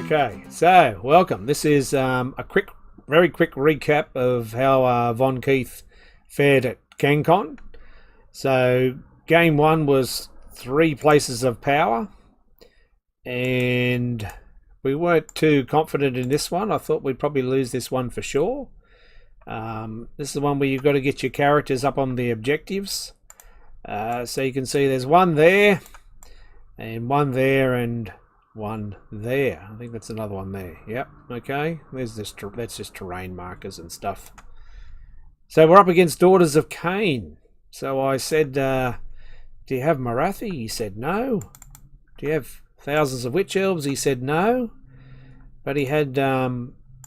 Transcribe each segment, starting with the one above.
Okay, so welcome. This is a very quick recap of how Von Keith fared at Cancon. So game one was 3 places of power, and we weren't too confident in this one. I thought we'd probably lose this one for sure. This is the one where you've got to get your characters up on the objectives. So you can see there's one there, and one there, and one there. I think that's another one there. Yep. Okay. There's this. That's just terrain markers and stuff. So we're up against Daughters of Cain. So I said, "Do you have Marathi?" He said, "No." "Do you have thousands of witch elves?" He said, "No." But he had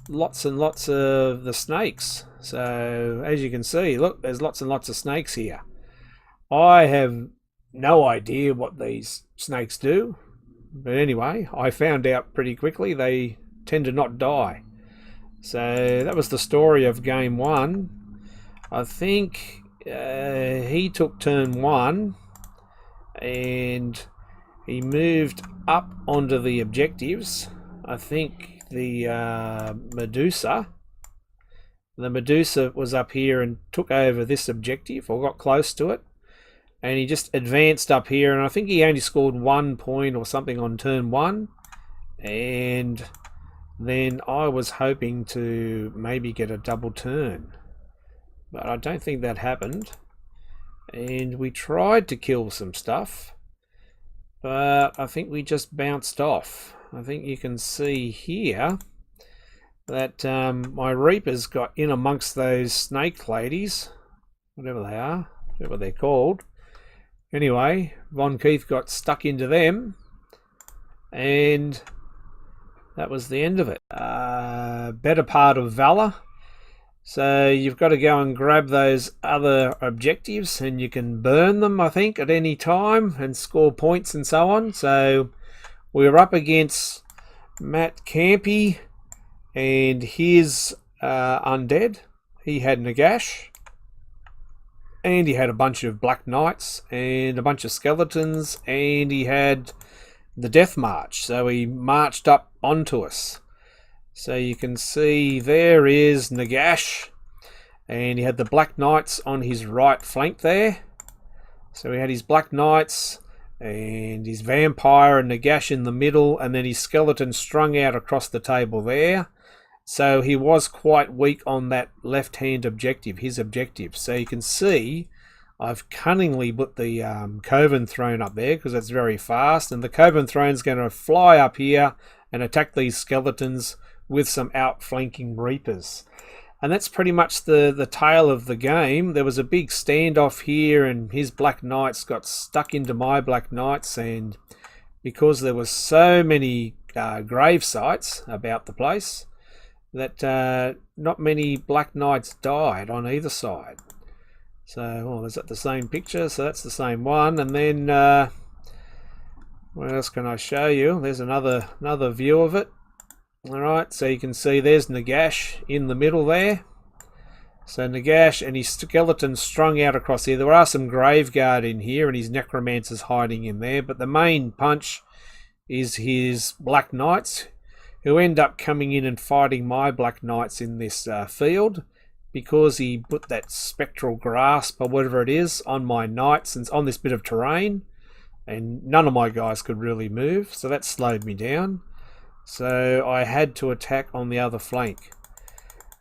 lots and lots of the snakes. So as you can see, look, there's lots and lots of snakes here. I have no idea what these snakes do. But anyway, I found out pretty quickly they tend to not die. So that was the story of game one. I think he took turn 1 and he moved up onto the objectives. I think the Medusa was up here and took over this objective, or got close to it. And he just advanced up here, and I think he only scored 1 point or something on turn 1. And then I was hoping to maybe get a double turn, but I don't think that happened. And we tried to kill some stuff, but I think we just bounced off. I think you can see here that my Reapers got in amongst those snake ladies, whatever they are, whatever they're called. Anyway, Von Keith got stuck into them, and that was the end of it. Better part of Valor. So you've got to go and grab those other objectives, and you can burn them, I think, at any time and score points and so on. So we were up against Matt Campy and his undead. He had Nagash. And he had a bunch of Black Knights and a bunch of skeletons, and he had the Death March. So he marched up onto us. So you can see there is Nagash, and he had the Black Knights on his right flank there. So he had his Black Knights and his Vampire and Nagash in the middle, and then his skeleton strung out across the table there. So he was quite weak on that left-hand objective, his objective. So you can see I've cunningly put the Coven Throne up there because it's very fast. And the Coven Throne is going to fly up here and attack these skeletons with some outflanking Reapers. And that's pretty much the tale of the game. There was a big standoff here, and his Black Knights got stuck into my Black Knights. And because there was so many grave sites about the place, that not many Black Knights died on either side. So, is that the same picture? So that's the same one. And then, what else can I show you? There's another view of it. Alright, so you can see there's Nagash in the middle there. So Nagash and his skeleton strung out across here. There are some Graveguard in here, and his Necromancer's hiding in there. But the main punch is his Black Knights, who end up coming in and fighting my Black Knights in this field, because he put that spectral grasp or whatever it is on my knights and on this bit of terrain, and none of my guys could really move, so that slowed me down. So I had to attack on the other flank,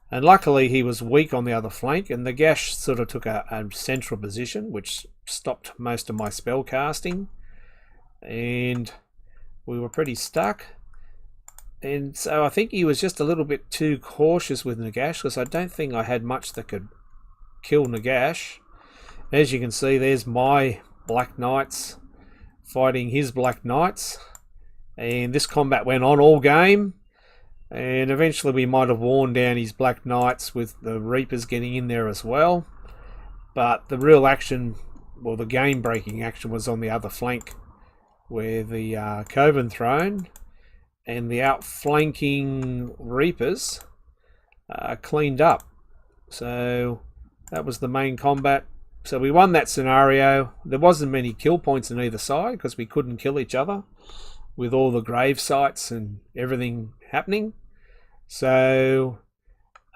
and luckily he was weak on the other flank, and the Gash sort of took a central position, which stopped most of my spell casting, and we were pretty stuck. And so I think he was just a little bit too cautious with Nagash, because I don't think I had much that could kill Nagash. As you can see, there's my Black Knights fighting his Black Knights. And this combat went on all game. And eventually we might have worn down his Black Knights with the Reapers getting in there as well. But the real action, well, the game-breaking action, was on the other flank, where the Coven Throne and the outflanking Reapers cleaned up. So that was the main combat. So we won that scenario. There wasn't many kill points on either side because we couldn't kill each other. with all the grave sites and everything happening. So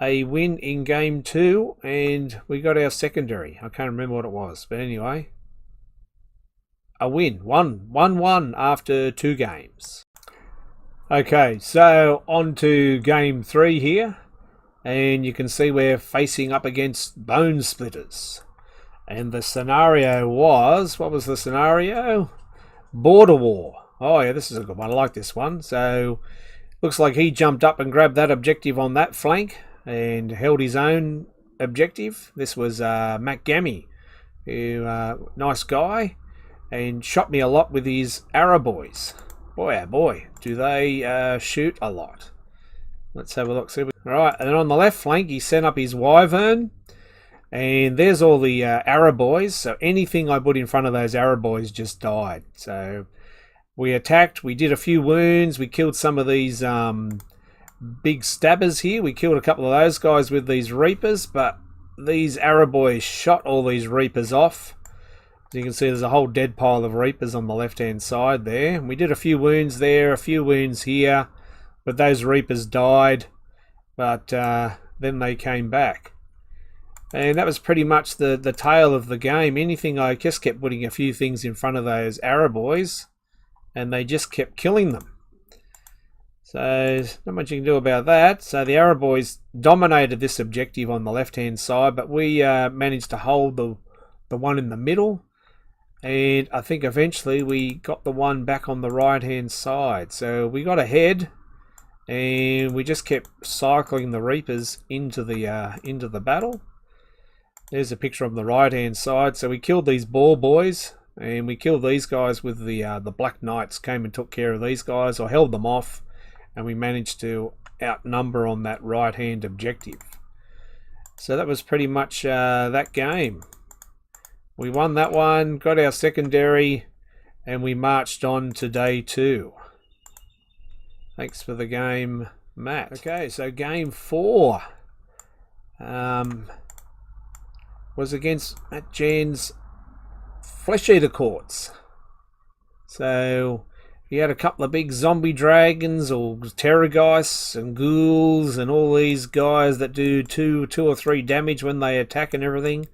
a win in game 2, and we got our secondary. I can't remember what it was, but anyway, a win. 1-1 after 2 games. Okay, so on to game 3 here, and you can see we're facing up against Bone Splitters. And the scenario was, what was the scenario? Border War. Oh yeah, this is a good one. I like this one. So looks like he jumped up and grabbed that objective on that flank and held his own objective. This was Matt Gammy, who nice guy, and shot me a lot with his arrow boys. Boy, oh boy, do they shoot a lot. Let's have a look. All right, and then on the left flank, he sent up his wyvern. And there's all the arrow boys. So anything I put in front of those arrow boys just died. So we attacked. We did a few wounds. We killed some of these big stabbers here. We killed a couple of those guys with these reapers. But these arrow boys shot all these reapers off. As you can see, there's a whole dead pile of reapers on the left-hand side there. And we did a few wounds there, a few wounds here. But those reapers died. But then they came back. And that was pretty much the tale of the game. Anything, I just kept putting a few things in front of those arrow boys, and they just kept killing them. So not much you can do about that. So the arrow boys dominated this objective on the left-hand side, but we managed to hold the one in the middle. And I think eventually we got the one back on the right-hand side. So we got ahead, and we just kept cycling the Reapers into the battle. There's a picture on the right-hand side. So we killed these ball boys, and we killed these guys with the Black Knights. Came and took care of these guys, or held them off, and we managed to outnumber on that right-hand objective. So that was pretty much that game. We won that one, got our secondary, and we marched on to day 2. Thanks for the game, Matt. Okay, so game 4. Was against Matt Jan's Flesh Eater Courts. So he had a couple of big zombie dragons, or terrorgeists and ghouls, and all these guys that do two or three damage when they attack and everything.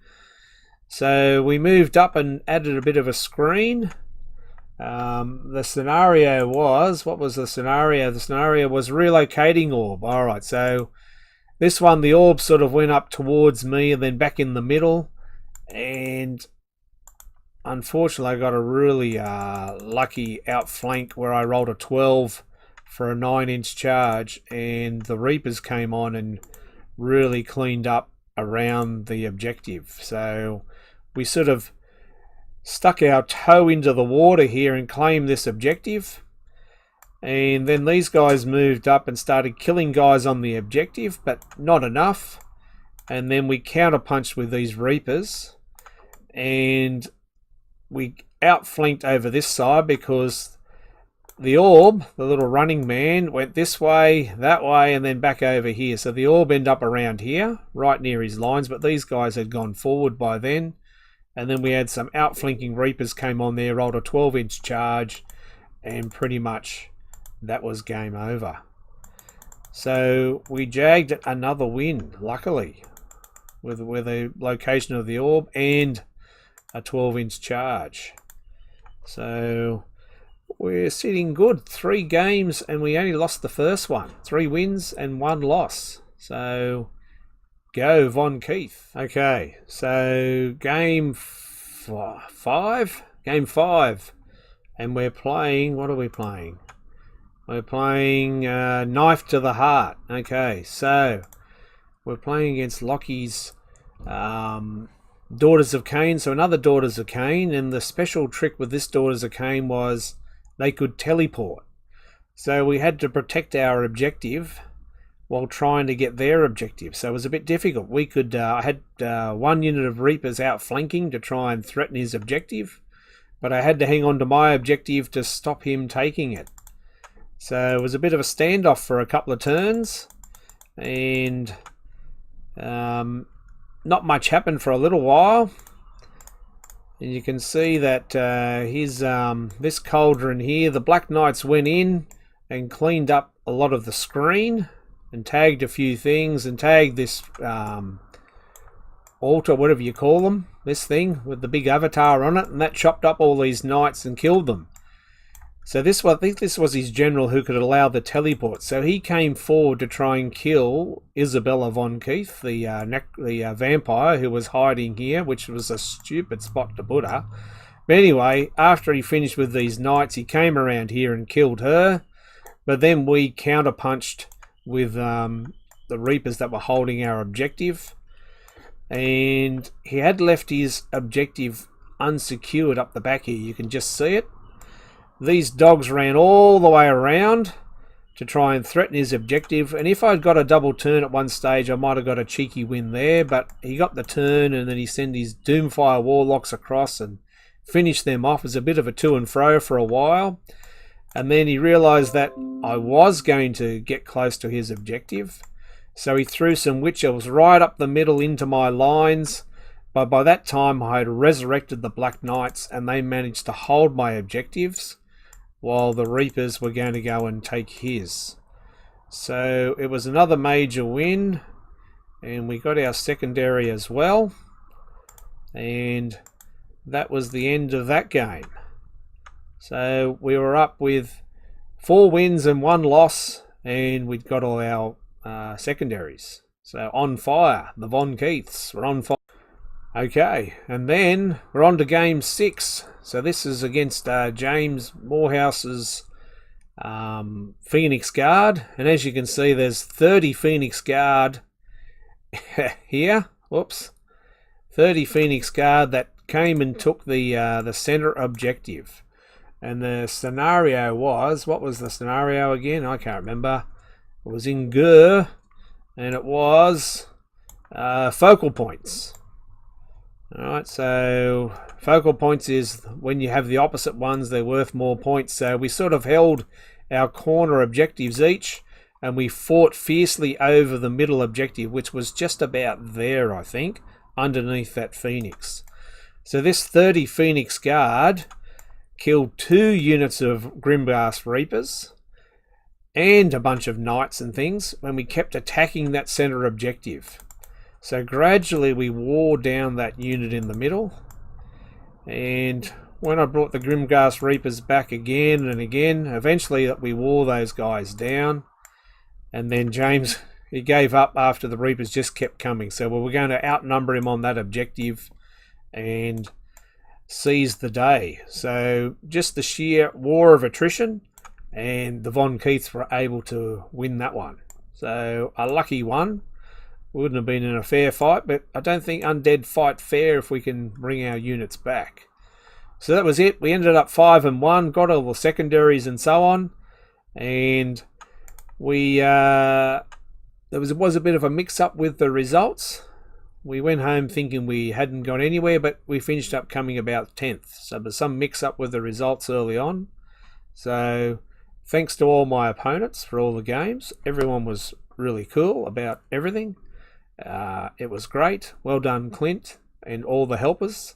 So we moved up and added a bit of a screen. The scenario was, what was the scenario? The scenario was relocating orb. Alright, so this one, the orb sort of went up towards me and then back in the middle, and unfortunately I got a really lucky outflank where I rolled a 12 for a 9-inch charge, and the Reapers came on and really cleaned up around the objective. So we sort of stuck our toe into the water here and claimed this objective. And then these guys moved up and started killing guys on the objective, but not enough. And then we counterpunched with these Reapers, and we outflanked over this side because the orb, the little running man, went this way, that way, and then back over here. So the orb ended up around here, right near his lines, but these guys had gone forward by then. And then we had some outflanking Reapers came on there, rolled a 12-inch charge, and pretty much that was game over. So we jagged another win, luckily, with the location of the orb and a 12-inch charge. So we're sitting good. 3 games, and we only lost the first one. 3 wins and 1 loss. So go Von Keith. Okay, so game 5. Game 5. And we're playing, what are we playing? We're playing Knife to the Heart. Okay, so we're playing against Lockie's Daughters of Cain. So another Daughters of Cain, and the special trick with this Daughters of Cain was they could teleport. So we had to protect our objective while trying to get their objective. So it was a bit difficult. We could, I had 1 unit of Reapers outflanking to try and threaten his objective, but I had to hang on to my objective to stop him taking it. So it was a bit of a standoff for a couple of turns, and not much happened for a little while. And you can see that this cauldron here, the Black Knights went in and cleaned up a lot of the screen and tagged a few things and tagged this altar, whatever you call them, this thing with the big avatar on it, and that chopped up all these knights and killed them. So I think this was his general who could allow the teleport. So he came forward to try and kill Isabella von Keith, the vampire who was hiding here, which was a stupid spot to put her. But anyway, after he finished with these knights, he came around here and killed her. But then we counterpunched with the Reapers that were holding our objective. And he had left his objective unsecured up the back here. You can just see it. These dogs ran all the way around to try and threaten his objective. And if I'd got a double turn at one stage, I might have got a cheeky win there. But he got the turn, and then he sent his Doomfire Warlocks across and finished them off. It was a bit of a to and fro for a while. And then he realised that I was going to get close to his objective. So he threw some Witch Elves right up the middle into my lines. But by that time, I had resurrected the Black Knights, and they managed to hold my objectives, while the Reapers were going to go and take his. So it was another major win, and we got our secondary as well, and that was the end of that game. So we were up with 4 wins and 1 loss, and we'd got all our secondaries. So on fire, the Von Keiths were on fire. Okay, and then we're on to game 6. So this is against James Morehouse's Phoenix Guard. And as you can see, there's 30 Phoenix Guard here. Whoops. 30 Phoenix Guard that came and took the center objective. And the scenario was, what was the scenario again? I can't remember. It was in Gur, and it was focal points. Alright, so focal points is when you have the opposite ones, they're worth more points. So we sort of held our corner objectives each, and we fought fiercely over the middle objective, which was just about there, I think, underneath that Phoenix. So this 30 Phoenix Guard killed 2 units of Grimghast Reapers and a bunch of Knights and things when we kept attacking that center objective. So gradually we wore down that unit in the middle, and when I brought the Grimghast Reapers back again and again, eventually we wore those guys down, and then James, he gave up after the Reapers just kept coming. So we were going to outnumber him on that objective and seize the day. So just the sheer war of attrition, and the Von Keiths were able to win that one. So a lucky one. Wouldn't have been in a fair fight, but I don't think undead fight fair if we can bring our units back. So that was it. We ended up 5-1, got all the secondaries and so on, and we there was a bit of a mix-up with the results. We went home thinking we hadn't gone anywhere, but we finished up coming about 10th. So there's some mix-up with the results early on. So thanks to all my opponents for all the games. Everyone was really cool about everything. It was great. Well done, Clint, and all the helpers.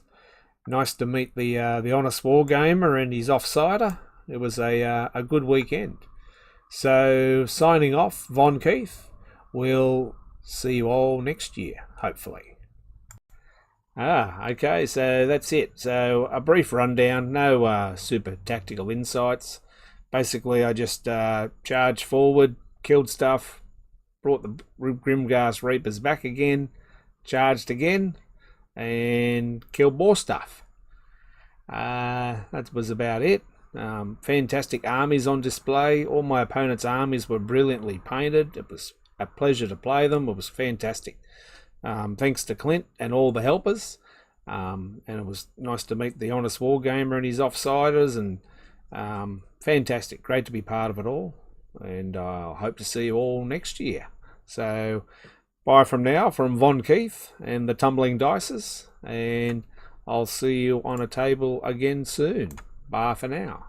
Nice to meet the honest wargamer and his offsider. It was a good weekend. So signing off, Von Keith. We'll see you all next year, hopefully. Okay, so that's it. So a brief rundown, no super tactical insights. Basically, I just charged forward, killed stuff, brought the Grimghast Reapers back again, charged again, and killed more stuff. That was about it. Fantastic armies on display. All my opponents' armies were brilliantly painted. It was a pleasure to play them. It was fantastic. Thanks to Clint and all the helpers. And it was nice to meet the honest wargamer and his offsiders, and fantastic. Great to be part of it all. And I hope to see you all next year. So bye from now from Von Keith and the Tumbling Dices, and I'll see you on a table again soon. Bye for now.